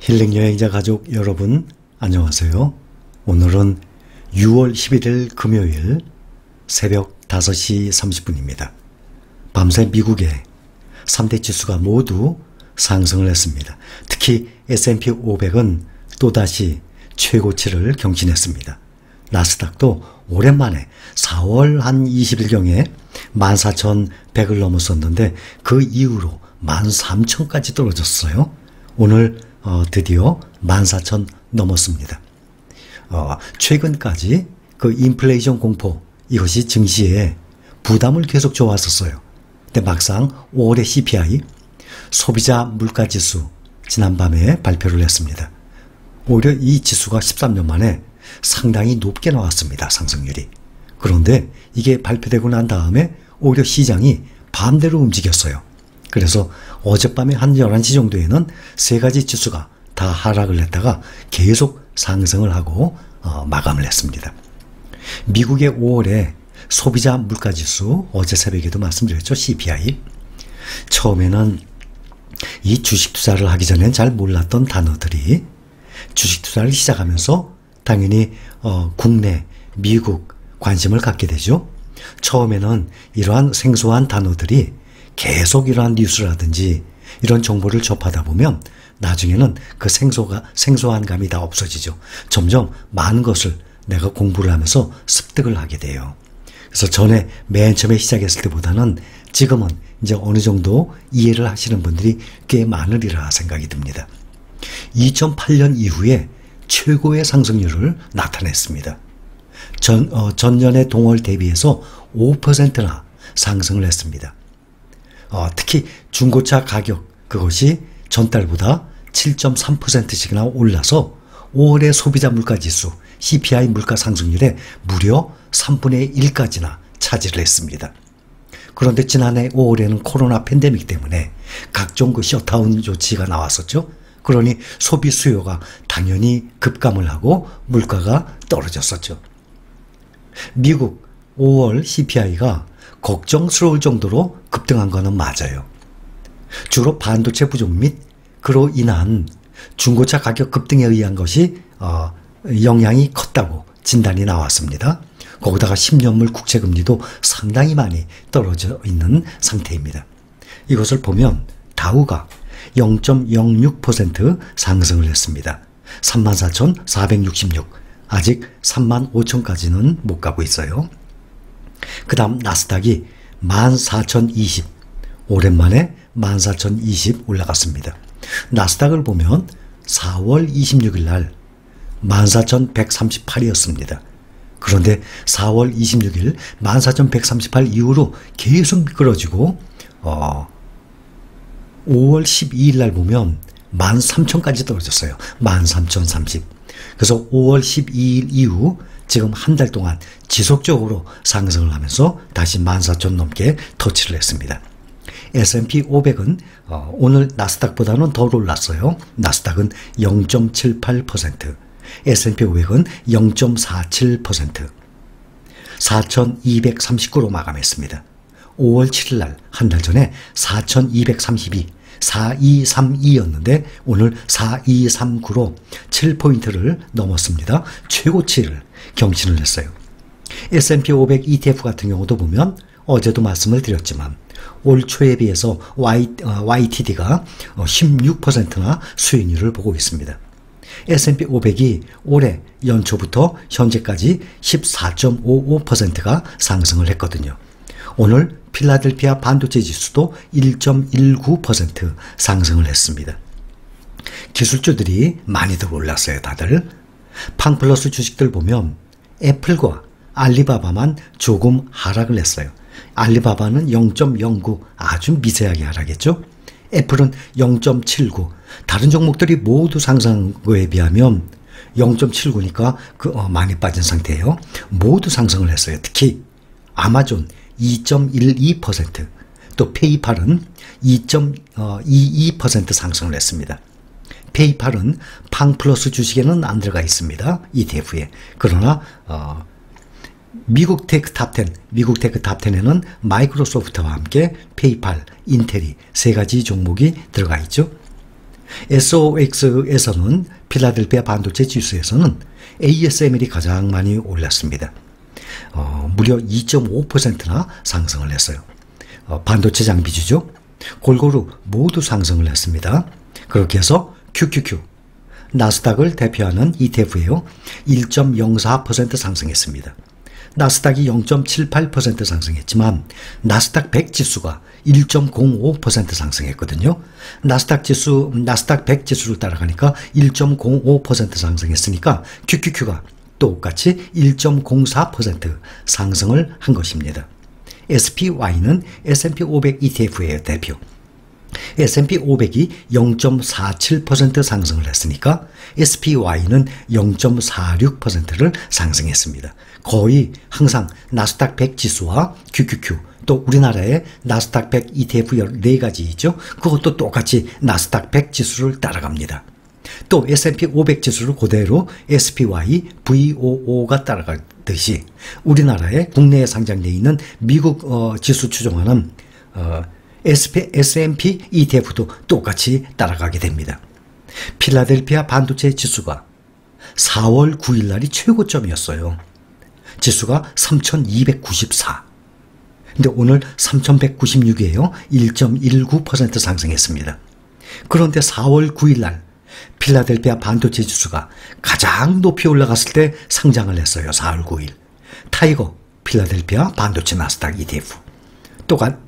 힐링 여행자 가족 여러분 안녕하세요. 오늘은 6월 11일 금요일 새벽 5시 30분입니다. 밤새 미국의 3대 지수가 모두 상승을 했습니다. 특히 S&P 500은 또다시 최고치를 경신했습니다. 나스닥도 오랜만에 4월 한 20일경에 14,100을 넘었었는데 그 이후로 13,000까지 떨어졌어요. 오늘 드디어 14,000 넘었습니다. 최근까지 그 인플레이션 공포 이것이 증시에 부담을 계속 줘왔었어요. 근데 막상 5월의 CPI 소비자 물가지수 지난밤에 발표를 했습니다. 오히려 이 지수가 13년 만에 상당히 높게 나왔습니다. 상승률이. 그런데 이게 발표되고 난 다음에 오히려 시장이 반대로 움직였어요. 그래서 어젯밤에 한 11시 정도에는 세 가지 지수가 다 하락을 했다가 계속 상승을 하고 마감을 했습니다. 미국의 5월에 소비자 물가지수 어제 새벽에도 말씀드렸죠. CPI. 처음에는 이 주식 투자를 하기 전엔 잘 몰랐던 단어들이 주식 투자를 시작하면서 당연히 국내, 미국 관심을 갖게 되죠. 처음에는 이러한 생소한 단어들이 계속 이러한 뉴스라든지 이런 정보를 접하다 보면 나중에는 그 생소한 감이 다 없어지죠. 점점 많은 것을 내가 공부를 하면서 습득을 하게 돼요. 그래서 전에 맨 처음에 시작했을 때보다는 지금은 이제 어느 정도 이해를 하시는 분들이 꽤 많으리라 생각이 듭니다. 2008년 이후에 최고의 상승률을 나타냈습니다. 전년의 동월 대비해서 5%나 상승을 했습니다. 특히 중고차 가격 그것이 전달보다 7.3%씩이나 올라서 5월의 소비자 물가지수 CPI 물가 상승률에 무려 3분의 1까지나 차지를 했습니다. 그런데 지난해 5월에는 코로나 팬데믹 때문에 각종 그 셧다운 조치가 나왔었죠. 그러니 소비 수요가 당연히 급감을 하고 물가가 떨어졌었죠. 미국 5월 CPI가 걱정스러울 정도로 급등한 것은 맞아요. 주로 반도체 부족 및 그로 인한 중고차 가격 급등에 의한 것이 영향이 컸다고 진단이 나왔습니다. 거기다가 10년물 국채금리도 상당히 많이 떨어져 있는 상태입니다. 이것을 보면 다우가 0.06% 상승을 했습니다. 34,466 아직 35,000까지는 못 가고 있어요. 그 다음 나스닥이 14,020 오랜만에 14,020 올라갔습니다. 나스닥을 보면 4월 26일 날 14,138이었습니다. 그런데 4월 26일 14,138 이후로 계속 미끄러지고 5월 12일 날 보면 13,000까지 떨어졌어요. 13,030. 그래서 5월 12일 이후 지금 한 달 동안 지속적으로 상승을 하면서 다시 14,000 넘게 터치를 했습니다. S&P 500은 오늘 나스닥보다는 더 올랐어요. 나스닥은 0.78%, S&P 500은 0.47%, 4,239로 마감했습니다. 5월 7일 날 한 달 전에 4,232, 4232였는데 오늘 4239로 7포인트를 넘었습니다. 최고치를 경신을 했어요. S&P 500 ETF 같은 경우도 보면 어제도 말씀을 드렸지만 올 초에 비해서 YTD가 16%나 수익률을 보고 있습니다. S&P 500이 올해 연초부터 현재까지 14.55%가 상승을 했거든요. 오늘 필라델피아 반도체 지수도 1.19% 상승을 했습니다. 기술주들이 많이들 올랐어요. 다들. 팡플러스 주식들 보면 애플과 알리바바만 조금 하락을 했어요. 알리바바는 0.09 아주 미세하게 하락했죠. 애플은 0.79 다른 종목들이 모두 상승한 거에 비하면 0.79니까 많이 빠진 상태예요. 모두 상승을 했어요. 특히 아마존 2.12% 또 페이팔은 2.22% 상승을 했습니다. 페이팔은 팡플러스 주식에는 안 들어가 있습니다. ETF에. 그러나 미국 테크 탑10, 미국 테크 탑10에는 마이크로소프트와 함께 페이팔, 인텔이 세 가지 종목이 들어가 있죠. SOX에서는 필라델피아 반도체 지수에서는 ASML이 가장 많이 올랐습니다. 무려 2.5%나 상승을 했어요. 반도체 장비주죠. 골고루 모두 상승을 했습니다. 그렇게 해서 QQQ, 나스닥을 대표하는 ETF예요. 1.04% 상승했습니다. 나스닥이 0.78% 상승했지만 나스닥 100 지수가 1.05% 상승했거든요. 나스닥 100 지수를 따라가니까 1.05% 상승했으니까 QQQ가 똑같이 1.04% 상승을 한 것입니다. SPY는 S&P 500 ETF의 대표. S&P 500이 0.47% 상승을 했으니까 SPY는 0.46%를 상승했습니다. 거의 항상 나스닥 100 지수와 QQQ, 또 우리나라의 나스닥 100 ETF 14가지 있죠. 그것도 똑같이 나스닥 100 지수를 따라갑니다. 또 S&P 500 지수를 그대로 SPY, VOO가 따라가듯이 우리나라의 국내에 상장되어 있는 미국 지수 추종하는 S&P ETF도 똑같이 따라가게 됩니다. 필라델피아 반도체 지수가 4월 9일 날이 최고점이었어요. 지수가 3294. 근데 오늘 3196이에요. 1.19% 상승했습니다. 그런데 4월 9일 날 필라델피아 반도체 지수가 가장 높이 올라갔을 때 상장을 했어요. 4월 9일. 타이거 필라델피아 반도체 나스닥 ETF.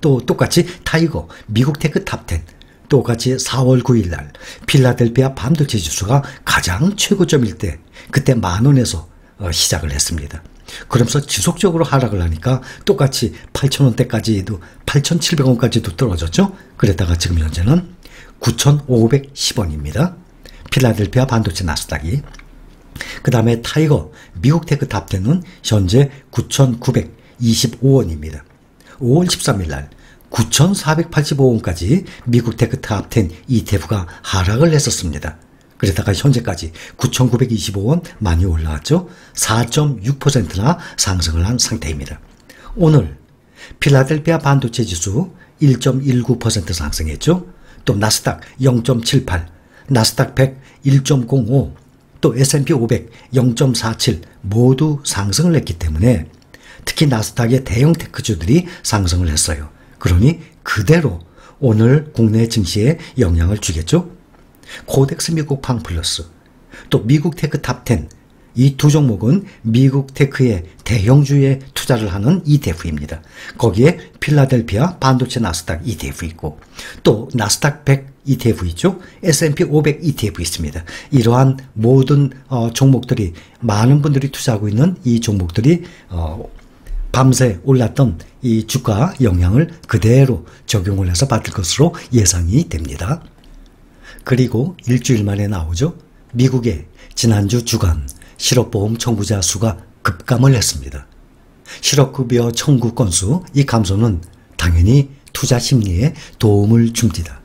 또 똑같이 타이거 미국 테크 탑10 똑같이 4월 9일 날 필라델피아 반도체 지수가 가장 최고점일 때 그때 10,000원에서 시작을 했습니다. 그러면서 지속적으로 하락을 하니까 똑같이 8,000원대까지도 8,700원까지도 떨어졌죠. 그랬다가 지금 현재는 9,510원입니다. 필라델피아 반도체 나스닥이. 그 다음에 타이거 미국 테크 탑10은 현재 9,925원입니다. 5월 13일 날 9,485원까지 미국 테크 탑10 ETF가 하락을 했었습니다. 그러다가 현재까지 9,925원 많이 올라왔죠. 4.6%나 상승을 한 상태입니다. 오늘 필라델피아 반도체 지수 1.19% 상승했죠. 또 나스닥 0.78, 나스닥 100 1.05, 또 S&P 500 0.47 모두 상승을 했기 때문에 특히 나스닥의 대형 테크주들이 상승을 했어요. 그러니 그대로 오늘 국내 증시에 영향을 주겠죠. 코덱스 미국 팡플러스, 또 미국 테크 탑10 이 두 종목은 미국 테크의 대형주에 투자를 하는 ETF입니다. 거기에 필라델피아 반도체 나스닥 ETF 있고 또 나스닥 100 ETF 있죠. S&P 500 ETF 있습니다. 이러한 모든 종목들이 많은 분들이 투자하고 있는 이 종목들이 밤새 올랐던 이 주가 영향을 그대로 적용을 해서 받을 것으로 예상이 됩니다. 그리고 일주일 만에 나오죠. 미국의 지난주 주간 실업보험 청구자 수가 급감을 했습니다. 실업급여 청구 건수 이 감소는 당연히 투자 심리에 도움을 줍니다.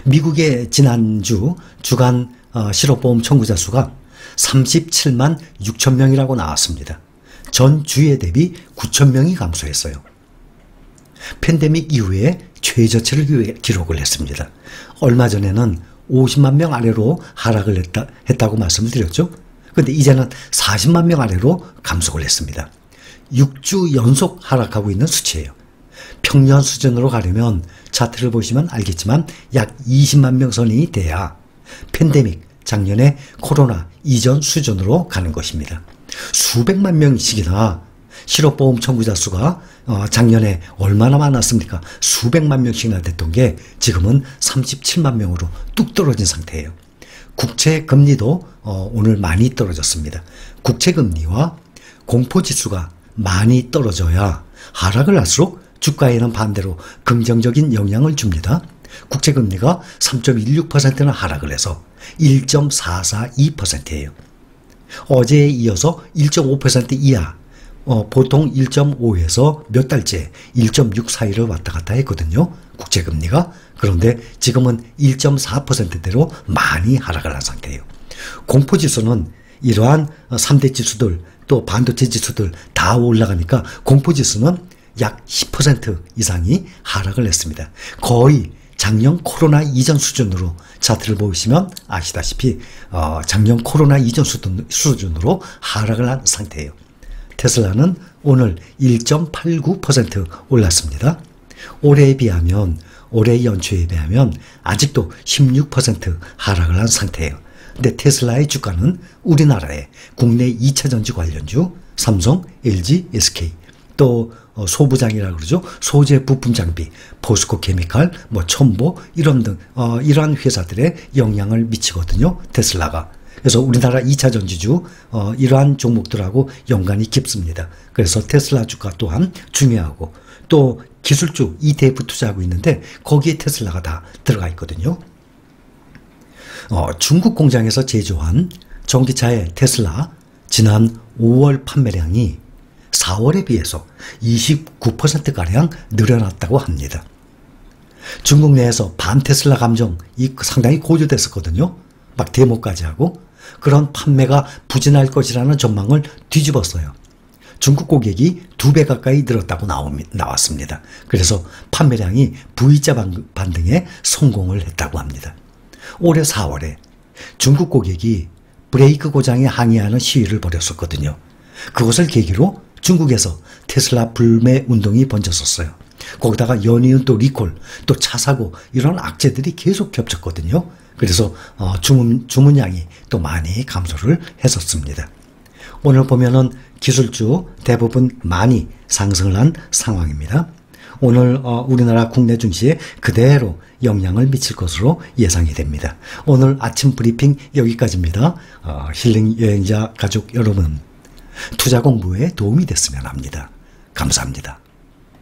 미국의 지난주 주간 실업보험 청구자 수가 37만 6천 명이라고 나왔습니다. 전 주에 대비 9천 명이 감소했어요. 팬데믹 이후에 최저치를 기록을 했습니다. 얼마 전에는 50만 명 아래로 하락을 했다고 말씀을 드렸죠. 그런데 이제는 40만 명 아래로 감속을 했습니다. 6주 연속 하락하고 있는 수치예요. 평년 수준으로 가려면 차트를 보시면 알겠지만 약 20만 명 선이 돼야 팬데믹, 작년에 코로나 이전 수준으로 가는 것입니다. 수백만 명씩이나 실업보험 청구자 수가 작년에 얼마나 많았습니까? 수백만 명씩이나 됐던 게 지금은 37만 명으로 뚝 떨어진 상태예요. 국채금리도 오늘 많이 떨어졌습니다. 국채금리와 공포지수가 많이 떨어져야 하락을 할수록 주가에는 반대로 긍정적인 영향을 줍니다. 국채금리가 3.16%나 하락을 해서 1.442%예요. 어제에 이어서 1.5% 이하, 보통 1.5에서 몇 달째 1.6 사이를 왔다 갔다 했거든요. 국채금리가. 그런데 지금은 1.4%대로 많이 하락을 한 상태예요. 공포지수는 이러한 3대 지수들 또 반도체 지수들 다 올라가니까 공포지수는 약 10% 이상이 하락을 했습니다. 거의 작년 코로나 이전 수준으로 차트를 보시면 아시다시피 작년 코로나 이전 수준으로 하락을 한 상태예요. 테슬라는 오늘 1.89% 올랐습니다. 올해 연초에 비하면 아직도 16% 하락을 한 상태예요. 근데 테슬라의 주가는 우리나라의 국내 2차전지 관련주 삼성, LG, SK 또 소부장이라고 그러죠. 소재 부품 장비, 포스코 케미칼, 첨보 이런 등 이러한 회사들의 영향을 미치거든요. 테슬라가. 그래서 우리나라 2차 전지주 이러한 종목들하고 연관이 깊습니다. 그래서 테슬라 주가 또한 중요하고 또 기술주 ETF 투자하고 있는데 거기에 테슬라가 다 들어가 있거든요. 중국 공장에서 제조한 전기차의 테슬라 지난 5월 판매량이 4월에 비해서 29%가량 늘어났다고 합니다. 중국 내에서 반테슬라 감정이 상당히 고조됐었거든요. 막 데모까지 하고 그런 판매가 부진할 것이라는 전망을 뒤집었어요. 중국 고객이 2배 가까이 늘었다고 나왔습니다. 그래서 판매량이 V자 반등에 성공을 했다고 합니다. 올해 4월에 중국 고객이 브레이크 고장에 항의하는 시위를 벌였었거든요. 그것을 계기로 중국에서 테슬라 불매 운동이 번졌었어요. 거기다가 연이은 또 리콜, 또 차 사고 이런 악재들이 계속 겹쳤거든요. 그래서 주문량이 또 많이 감소를 했었습니다. 오늘 보면은 기술주 대부분 많이 상승을 한 상황입니다. 오늘 우리나라 국내 증시에 그대로 영향을 미칠 것으로 예상이 됩니다. 오늘 아침 브리핑 여기까지입니다. 힐링 여행자 가족 여러분, 투자 공부에 도움이 됐으면 합니다. 감사합니다.